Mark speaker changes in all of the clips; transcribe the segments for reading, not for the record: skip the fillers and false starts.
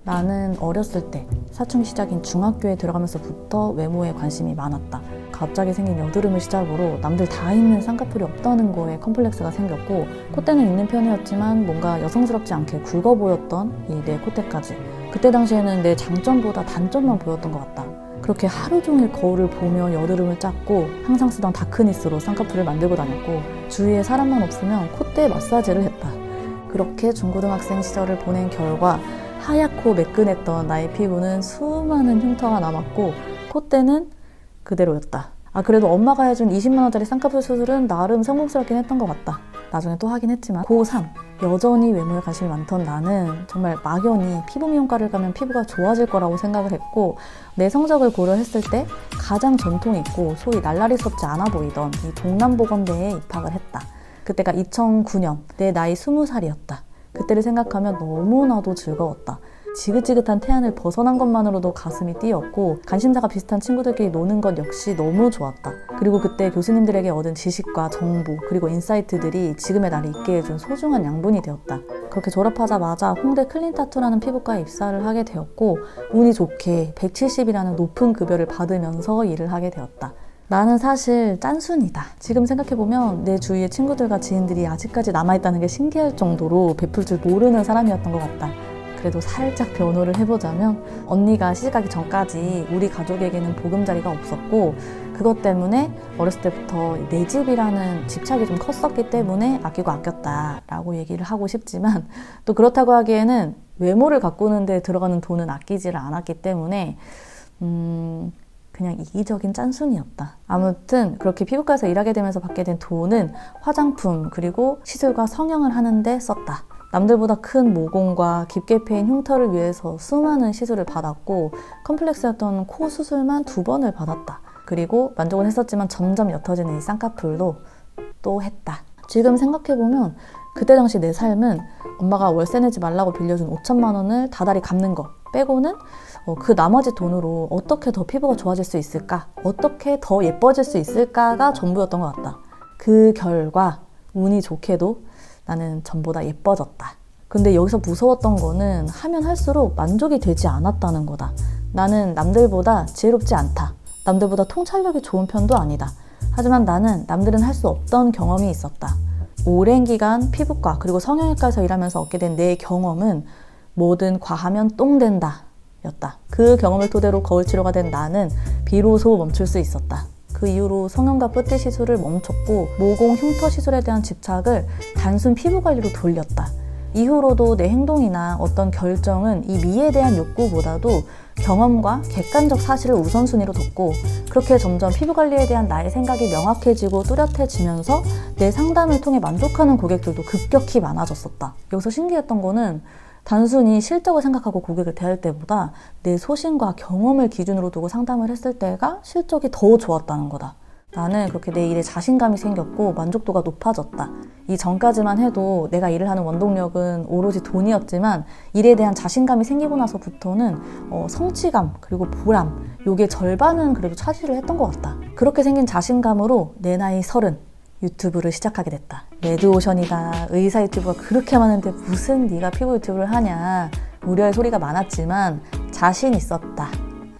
Speaker 1: 나는 어렸을 때 사춘기 시작인 중학교에 들어가면서부터 외모에 관심이 많았다. 갑자기 생긴 여드름을 시작으로 남들 다 있는 쌍꺼풀이 없다는 거에 컴플렉스가 생겼고, 콧대는 있는 편이었지만 뭔가 여성스럽지 않게 굵어 보였던 이 내 콧대까지. 그때 당시에는 내 장점보다 단점만 보였던 것 같다. 그렇게 하루 종일 거울을 보며 여드름을 짰고, 항상 쓰던 다크니스로 쌍꺼풀을 만들고 다녔고, 주위에 사람만 없으면 콧대 마사지를 했다. 그렇게 중고등학생 시절을 보낸 결과 하얗고 매끈했던 나의 피부는 수많은 흉터가 남았고, 콧대는 그대로였다. 그래도 엄마가 해준 20만 원짜리 쌍꺼풀 수술은 나름 성공스럽긴 했던 것 같다. 나중에 또 하긴 했지만, 고3 여전히 외모에 관심이 많던 나는 정말 막연히 피부 미용과를 가면 피부가 좋아질 거라고 생각을 했고, 내 성적을 고려했을 때 가장 전통 있고 소위 날라리스럽지 않아 보이던 이 동남보건대에 입학을 했다. 그때가 2009년, 내 나이 20살이었다. 그때를 생각하면 너무나도 즐거웠다. 지긋지긋한 태안을 벗어난 것만으로도 가슴이 뛰었고, 관심사가 비슷한 친구들끼리 노는 것 역시 너무 좋았다. 그리고 그때 교수님들에게 얻은 지식과 정보, 그리고 인사이트들이 지금의 나를 있게 해준 소중한 양분이 되었다. 그렇게 졸업하자마자 홍대 클린타투라는 피부과에 입사를 하게 되었고, 운이 좋게 170이라는 높은 급여를 받으면서 일을 하게 되었다. 나는 사실 짠순이다. 지금 생각해보면 내 주위의 친구들과 지인들이 아직까지 남아있다는 게 신기할 정도로 베풀 줄 모르는 사람이었던 것 같다. 그래도 살짝 변호를 해보자면, 언니가 시집가기 전까지 우리 가족에게는 보금자리가 없었고, 그것 때문에 어렸을 때부터 내 집이라는 집착이 좀 컸었기 때문에 아끼고 아꼈다라고 얘기를 하고 싶지만, 또 그렇다고 하기에는 외모를 가꾸는 데 들어가는 돈은 아끼지를 않았기 때문에 그냥 이기적인 짠순이였다. 아무튼 그렇게 피부과에서 일하게 되면서 받게 된 돈은 화장품 그리고 시술과 성형을 하는데 썼다. 남들보다 큰 모공과 깊게 패인 흉터를 위해서 수많은 시술을 받았고, 컴플렉스였던 코 수술만 2번을 받았다. 그리고 만족은 했었지만 점점 옅어지는 이 쌍꺼풀도 또 했다. 지금 생각해보면 그때 당시 내 삶은 엄마가 월세 내지 말라고 빌려준 5천만 원을 다달이 갚는 거 빼고는 그 나머지 돈으로 어떻게 더 피부가 좋아질 수 있을까? 어떻게 더 예뻐질 수 있을까가 전부였던 것 같다. 그 결과 운이 좋게도 나는 전보다 예뻐졌다. 근데 여기서 무서웠던 거는 하면 할수록 만족이 되지 않았다는 거다. 나는 남들보다 지혜롭지 않다. 남들보다 통찰력이 좋은 편도 아니다. 하지만 나는 남들은 할 수 없던 경험이 있었다. 오랜 기간 피부과 그리고 성형외과에서 일하면서 얻게 된 내 경험은 뭐든 과하면 똥 된다 였다. 그 경험을 토대로 거울 치료가 된 나는 비로소 멈출 수 있었다. 그 이후로 성형과 뿌띠 시술을 멈췄고, 모공 흉터 시술에 대한 집착을 단순 피부 관리로 돌렸다. 이후로도 내 행동이나 어떤 결정은 이 미에 대한 욕구보다도 경험과 객관적 사실을 우선순위로 뒀고, 그렇게 점점 피부 관리에 대한 나의 생각이 명확해지고 뚜렷해지면서 내 상담을 통해 만족하는 고객들도 급격히 많아졌었다. 여기서 신기했던 거는 단순히 실적을 생각하고 고객을 대할 때보다 내 소신과 경험을 기준으로 두고 상담을 했을 때가 실적이 더 좋았다는 거다. 나는 그렇게 내 일에 자신감이 생겼고 만족도가 높아졌다. 이 전까지만 해도 내가 일을 하는 원동력은 오로지 돈이었지만, 일에 대한 자신감이 생기고 나서부터는 성취감 그리고 보람, 요게 절반은 그래도 차지를 했던 것 같다. 그렇게 생긴 자신감으로 내 나이 30 유튜브를 시작하게 됐다. 레드오션이다, 의사 유튜브가 그렇게 많은데 무슨 네가 피부 유튜브를 하냐 우려의 소리가 많았지만 자신 있었다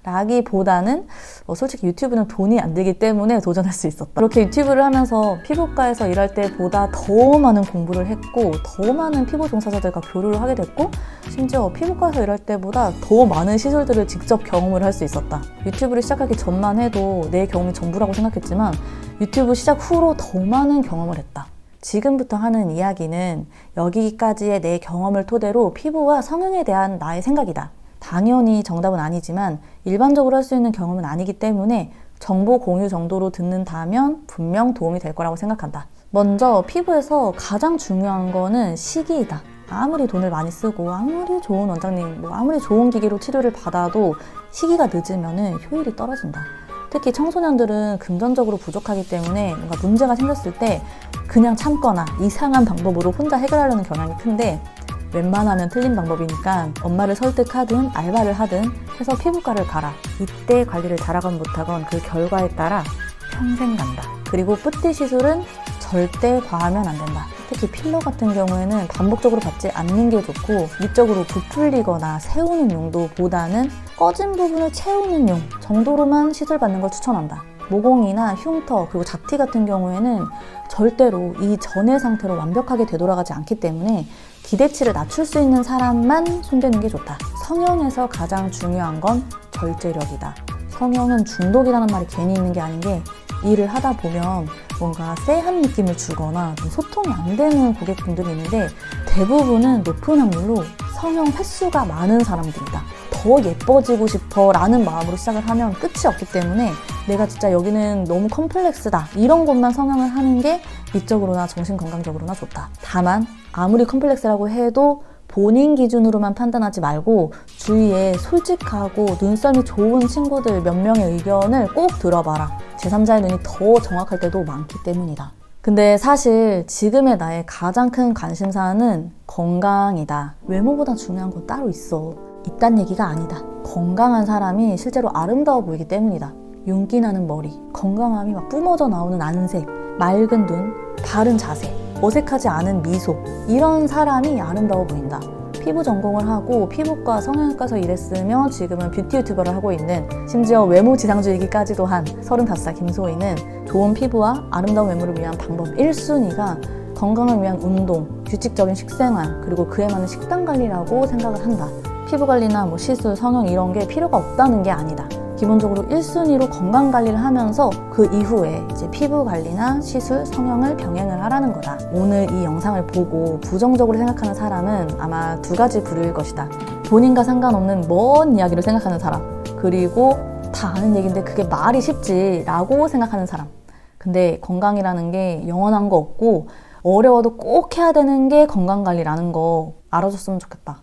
Speaker 1: 라기보다는 솔직히 유튜브는 돈이 안 들기 때문에 도전할 수 있었다. 그렇게 유튜브를 하면서 피부과에서 일할 때보다 더 많은 공부를 했고, 더 많은 피부 종사자들과 교류를 하게 됐고, 심지어 피부과에서 일할 때보다 더 많은 시술들을 직접 경험을 할 수 있었다. 유튜브를 시작하기 전만 해도 내 경험이 전부라고 생각했지만, 유튜브 시작 후로 더 많은 경험을 했다. 지금부터 하는 이야기는 여기까지의 내 경험을 토대로 피부와 성형에 대한 나의 생각이다. 당연히 정답은 아니지만 일반적으로 할 수 있는 경험은 아니기 때문에 정보 공유 정도로 듣는다면 분명 도움이 될 거라고 생각한다. 먼저 피부에서 가장 중요한 거는 시기이다. 아무리 돈을 많이 쓰고 아무리 좋은 원장님, 아무리 좋은 기계로 치료를 받아도 시기가 늦으면 효율이 떨어진다. 특히 청소년들은 금전적으로 부족하기 때문에 뭔가 문제가 생겼을 때 그냥 참거나 이상한 방법으로 혼자 해결하려는 경향이 큰데, 웬만하면 틀린 방법이니까 엄마를 설득하든 알바를 하든 해서 피부과를 가라. 이때 관리를 잘하건 못하건 그 결과에 따라 평생 간다. 그리고 뿌띠 시술은 절대 과하면 안 된다. 특히 필러 같은 경우에는 반복적으로 받지 않는 게 좋고 위쪽으로 부풀리거나 세우는 용도보다는 꺼진 부분을 채우는 용 정도로만 시술받는 걸 추천한다. 모공이나 흉터 그리고 잡티 같은 경우에는 절대로 이 전의 상태로 완벽하게 되돌아가지 않기 때문에 기대치를 낮출 수 있는 사람만 손대는 게 좋다. 성형에서 가장 중요한 건 절제력이다. 성형은 중독이라는 말이 괜히 있는 게 아닌 게 일을 하다 보면 뭔가 쎄한 느낌을 주거나 좀 소통이 안 되는 고객분들이 있는데 대부분은 높은 확률로 성형 횟수가 많은 사람들이다. 더 예뻐지고 싶어 라는 마음으로 시작을 하면 끝이 없기 때문에 내가 진짜 여기는 너무 컴플렉스다 이런 것만 성형을 하는 게 미적으로나 정신건강적으로나 좋다. 다만 아무리 컴플렉스라고 해도 본인 기준으로만 판단하지 말고 주위에 솔직하고 눈썰미 좋은 친구들 몇 명의 의견을 꼭 들어봐라. 제3자의 눈이 더 정확할 때도 많기 때문이다. 근데 사실 지금의 나의 가장 큰 관심사는 건강이다. 외모보다 중요한 건 따로 있어. 이딴 얘기가 아니다. 건강한 사람이 실제로 아름다워 보이기 때문이다. 윤기 나는 머리, 건강함이 막 뿜어져 나오는 안색, 맑은 눈, 바른 자세, 어색하지 않은 미소 이런 사람이 아름다워 보인다. 피부 전공을 하고 피부과 성형외과에서 일했으며 지금은 뷰티 유튜버를 하고 있는 심지어 외모 지상주의기까지도 한 35살 김소희는 좋은 피부와 아름다운 외모를 위한 방법 1순위가 건강을 위한 운동, 규칙적인 식생활 그리고 그에 맞는 식단 관리라고 생각을 한다. 피부 관리나 뭐 시술, 성형 이런 게 필요가 없다는 게 아니다. 기본적으로 1순위로 건강 관리를 하면서 그 이후에 이제 피부 관리나 시술, 성형을 병행을 하라는 거다. 오늘 이 영상을 보고 부정적으로 생각하는 사람은 아마 두 가지 부류일 것이다. 본인과 상관없는 먼 이야기로 생각하는 사람, 그리고 다 아는 얘기인데 그게 말이 쉽지 라고 생각하는 사람. 근데 건강이라는 게 영원한 거 없고 어려워도 꼭 해야 되는 게 건강관리라는 거 알아줬으면 좋겠다.